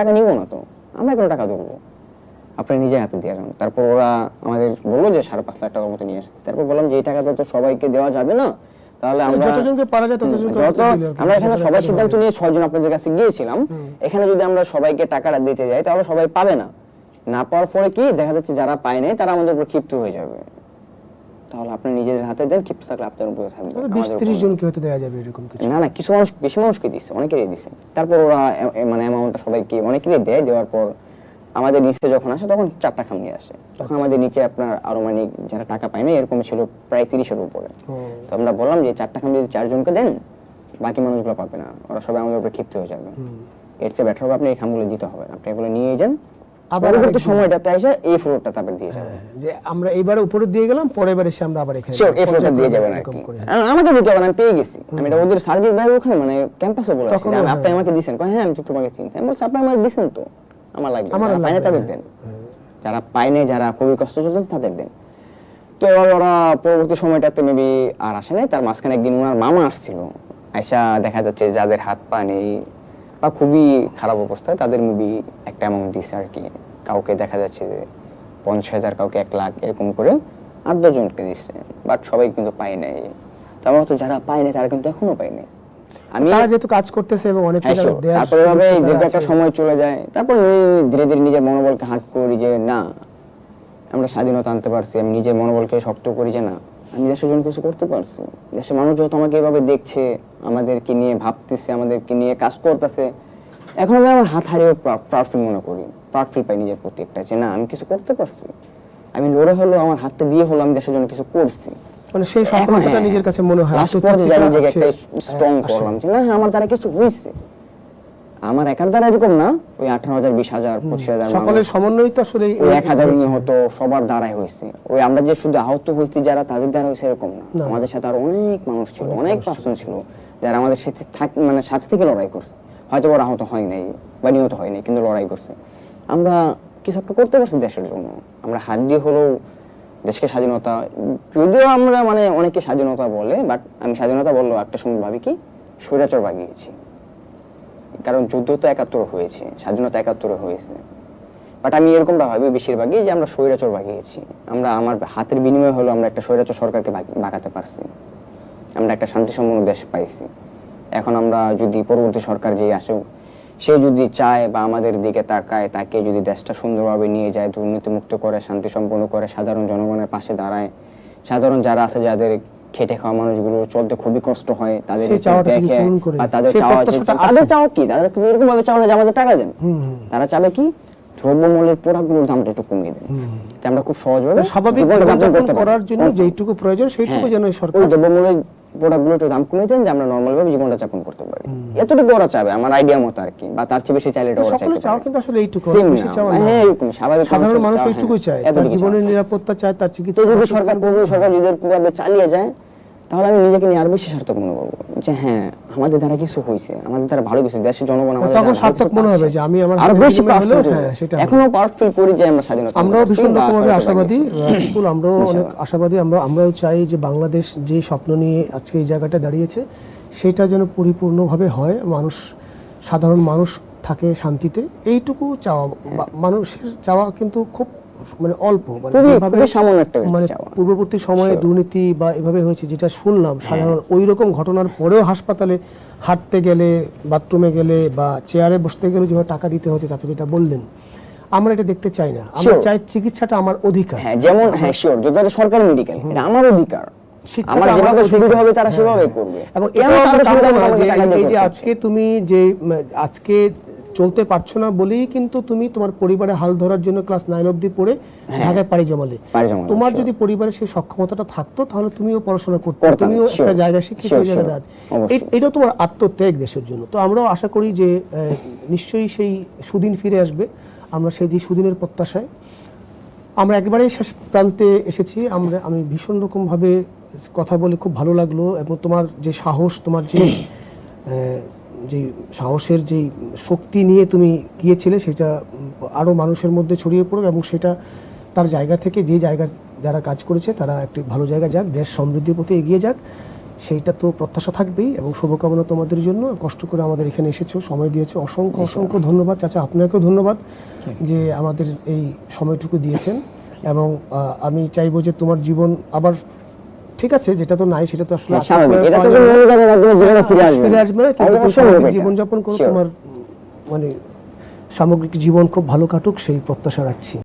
টাকা নিব না তো, আমরা কেন টাকা দেবো, আপনি নিজে হাতে দিয়ে যান। তারপর ওরা আমাদের বললো যে 5.5 লাখ টাকার মতো নিয়ে আসতে। তারপর বললাম যে এই টাকাটা তো সবাইকে দেওয়া যাবে না, তাহলে আমরা যতজনকে পারা যায় ততজনকে আমরা এখানে সবাই সিদ্ধান্ত নিয়ে 6 জন আপনাদের কাছে গিয়েছিলাম। এখানে যদি আমরা সবাইকে টাকাটা দিতে যাই তাহলে সবাই পাবে না, না পাওয়ার ফলে কি দেখা যাচ্ছে যারা পায় নাই তারা আমাদের উপর ক্ষিপ্ত হয়ে যাবে। তাহলে আপনি নিজেদের হাতে দেন, ক্ষিপ্ত থাকলে আপনার উপরে থাকবে। 20-30 জনকে হয়তো দেওয়া যাবে এরকম কিছু? না না, কিছু মানুষ, বেশি মানুষকে দিচ্ছে, অনেকেরই দিচ্ছে। তারপর ওরা মানে অ্যামাউন্টটা সবাইকে অনেকেরই দেয়। দেওয়ার পর আমাদের নিচে যখন আসে তখন 4টা খাম নিয়ে আসে। তখন আমাদের নিচে আপনার আরো মানে যারা টাকা পায় না এরকম ছিল প্রায় 30-এর উপরে। তো আমরা বললাম যে 4টা খাম যদি 4 জনকে দেন বাকি মানুষগুলো পাবে না, ওরা সবাই আমাদের উপরে ক্ষিপ্ত হয়ে যাবে। এর চেয়ে বেটার হবে আপনি এই খামগুলো দিতে হবে, আপনি এগুলো নিয়ে যান, আবার পরবর্তী সময়টাতে এসে এই ফ্লোরটা তারপর দিয়ে যাবেন। যে আমরা এইবারে উপরে দিয়ে গেলাম, পরের বার এসে আমরা আবার এখানে শিওর এই ফ্লোরটা দিয়ে যাবেন আর কি। আমাকে দিতে হবে না, আমি পেয়ে গেছি। আমি এটা ওদের সার্ভিস ভাই ওখানে মানে ক্যাম্পাসে বলে আসছি, আপনি আমাকে দিবেন। কয় হ্যাঁ আমি তো তোমাকে চিনি। আমি বলছি আপনি আমাকে দিবেন তো, আমার লাগবে। যারা পায় না তাদের দেন, যারা পায় না, যারা খুবই কষ্ট চলতেছে তাদের দেন। তো ওরা পরবর্তী সময়টাতে মেবি আর আসে নাই। তার মাঝখানে একদিন ওনার মামা আসছিল, আয়সা দেখা যাচ্ছে যাদের হাত পা নেই বা খুবই খারাপ অবস্থায় তাদের মেবি একটা অ্যামাউন্ট দিচ্ছে আর কি। কাউকে দেখা যাচ্ছে যে 50,000, কাউকে 1 লাখ, এরকম করে 8-10 জনকে দিচ্ছে। বাট সবাই কিন্তু পায় নাই। তো আমার তো যারা পায় নাই তারা কিন্তু এখনো পায় নাই। আমি যেহেতু কাজ করতেছে এবং অনেক তারপরে ভাবে দীর্ঘ একটা সময় চলে যায়। তারপর ধীরে ধীরে নিজের মনোবলকে হাঁট করি যে না, আমরা স্বাধীনতা আনতে পারছি। আমি নিজের মনোবলকে শক্ত করি যে না, আমি দেশের জন্য কিছু করতে পারছি। দেশের মানুষ যত আমাকে এভাবে দেখছে, আমাদেরকে নিয়ে ভাবতেছে, আমাদেরকে নিয়ে কাজ করতেছে, এখন আমি আমার হাত হারিয়ে প্রাউড ফিল মনে করি, প্রাউড ফিল পাই নিজের প্রতি একটা, যে না আমি কিছু করতে পারছি। আমি লড়ে হলো, আমার হাতটা দিয়ে হলো, আমি দেশের জন্য কিছু করছি। মানে সেই সফলতাটা নিজের কাছে মনে হয় লাস্ট পর্যায়ে জানি যে একটা স্ট্রং করলাম যে না আমার দ্বারা কিছু হয়েছে। আমার একার দ্বারা এরকম না, ওই 18,000, 20,000, 25,000 সকলের সমন্বয় তো আসলে ওই 1,000 নিহত সবার দ্বারাই হয়েছে। ওই আমরা যে শুধু আহত হয়েছি যারা, তাদের দ্বারা হয়েছে এরকম না। আমাদের সাথে আর অনেক মানুষ ছিল, অনেক পার্সন ছিল যারা আমাদের সাথে মানে সাথে থেকে লড়াই করছে। হয়তো ওরা আহত হয় নাই বা নিহত হয় নাই, কিন্তু লড়াই করছে। আমরা কিছু একটা করতে পারছি দেশের জন্য। আমরা হাত দিয়ে হলেও দেশকে স্বাধীনতা, যদিও আমরা মানে অনেকে স্বাধীনতা বলে, বাট আমি স্বাধীনতা বললেও একটা সময় ভাবি কি স্বৈরাচার বাগিয়েছি। কারণ যুদ্ধ তো 71 হয়েছে, স্বাধীনতা 71 হয়েছে। বাট আমি এরকমটা ভাবি বেশিরভাগই যে আমরা স্বৈরাচার বাগিয়েছি। আমরা আমার হাতের বিনিময়ে হলো আমরা একটা স্বৈরাচার সরকারকে বাগাতে পারছি, আমরা একটা শান্তিসম্পন্ন দেশ পাইছি। এখন আমরা যদি পরবর্তী সরকার যে আসুক, সে যদি চায় বা আমাদের দিকে তাকায়, তাকে যদি দেশটা সুন্দরভাবে নিয়ে যায়, দুর্নীতিমুক্ত করে, শান্তি সম্পন্ন করে, সাধারণ জনগণের পাশে দাঁড়ায়, সাধারণ যারা আছে যাদের খেটে খাওয়া মানুষগুলো চলতে খুবই কষ্ট হয়, তাদের দেখে বা তাদের চাওয়া কি, তাদের এরকম ভাবে চাও না যে আমাদের টাকা দেন। তারা চাবে কি দ্রব্যমূল্যের প্রোডাক্টগুলোর দামটা একটু কমিয়ে দেন, যে আমরা খুব সহজভাবে জীবনযাপন করার জন্য যেটুকু প্রয়োজন সেইটুকু যেন সরকার দ্রব্যমূল্যের প্রোডাক্টগুলো একটু দাম কমিয়ে দেন, যে আমরা নরমাল ভাবে জীবনটা যাপন করতে পারি। এতটুকু ওরা চাবে আমার আইডিয়া মতো আর কি, বা তার চেয়ে বেশি চাইলে এটা ওরা চাইতে পারে। চাও কিন্তু আসলে এইটুকু বেশি চাওয়া না। হ্যাঁ এরকম সাধারণ মানুষ এইটুকুই চায়, তার জীবনের নিরাপত্তা চায়, তার চিকিৎসা। যদি সরকার যদি পুরোভাবে চালিয়ে যায় তাহলে আমি নিজেকে নিয়ে আরো বেশি সার্থক মনে করবো, যে হ্যাঁ আমাদের দ্বারা কিছু হয়েছে, আমাদের দ্বারা ভালো কিছু, দেশের জনগণ আমাদের তখন সার্থক মনে হবে যে আমি আমার আরো বেশি পাওয়ারফুল। এখনো পাওয়ারফুল করি যে আমরা স্বাধীনতা। আমরাও ভীষণ রকমভাবে আশাবাদী, আমরাও অনেক আশাবাদী। আমরাও চাই যে বাংলাদেশ যে স্বপ্ন নিয়ে আজকে এই জায়গাটা দাঁড়িয়েছে সেটা যেন পরিপূর্ণভাবে হয়, মানুষ, সাধারণ মানুষ থাকে শান্তিতে, এইটুকু চাওয়া। মানুষের চাওয়া কিন্তু খুব মানে অল্প, মানে পূর্ববর্তী সময়ে দুর্নীতি বা এভাবে হয়েছে যেটা শুনলাম, সাধারণ ওই রকম ঘটনার পরেও হাসপাতালে হাঁটতে গেলে, বাথরুমে গেলে বা চেয়ারে বসতে গেলে যেভাবে টাকা দিতে হচ্ছে, চাচা যেটা বললেন, আমরা এটা দেখতে চাই না। আমরা চাই চিকিৎসাটা আমার অধিকার। হ্যাঁ যেমন হ্যাঁ শিওর, যেটা সরকারি মেডিকেল এটা আমার অধিকার, আমার যেভাবে সুবিধা হবে তারা সেভাবে করবে। এবং এই যে আজকে তুমি যে আজকে চলতে পারছো না বলেই কিন্তু তুমি তোমার পরিবারে হাল ধরার জন্য ক্লাস 9 অবধি পড়ে ঢাকায় পাড়ি জমালে। তোমার যদি পরিবারে সেই সক্ষমতাটা থাকতো তাহলে তুমিও পড়াশোনা করতে, তুমিও একটা জায়গায় শিক্ষিত জায়গা, এটা তোমার আত্মত্যাগ দেশের জন্য। তো আমরাও আশা করি যে নিশ্চয়ই সেই সুদিন ফিরে আসবে। আমরা সেই সুদিনের প্রত্যাশায় আমরা একেবারেই শেষ প্রান্তে এসেছি। আমি ভীষণ রকমভাবে কথা বলে খুব ভালো লাগলো, এবং তোমার যে সাহস, তোমার যে সাহসের যে শক্তি নিয়ে তুমি গিয়েছিলে সেটা আরও মানুষের মধ্যে ছড়িয়ে পড়ুক, এবং সেটা তার জায়গা থেকে যে জায়গা যারা কাজ করেছে তারা একটি ভালো জায়গা যাক, দেশ সমৃদ্ধির পথে এগিয়ে যাক, সেইটা তো প্রত্যাশা থাকবেই, এবং শুভকামনা তোমাদের জন্য। কষ্ট করে আমাদের এখানে এসেছো, সময় দিয়েছো, অসংখ্য অসংখ্য ধন্যবাদ। চাচা আপনাকেও ধন্যবাদ যে আমাদের এই সময়টুকু দিয়েছেন। এবং আমি চাইবো যে তোমার জীবন আবার, ঠিক আছে, যেটা তো নাই সেটা তো আসলে স্বাভাবিক, এটা তো কোনো অনুদানের মাধ্যমে জীবনে ফিরে আসবে না, কিন্তু অবশ্যই হবে এটা। জীবনযাপন করো, তোমার মানে সামগ্রিক জীবন খুব ভালো কাটুক সেই প্রত্যাশা রাখছি।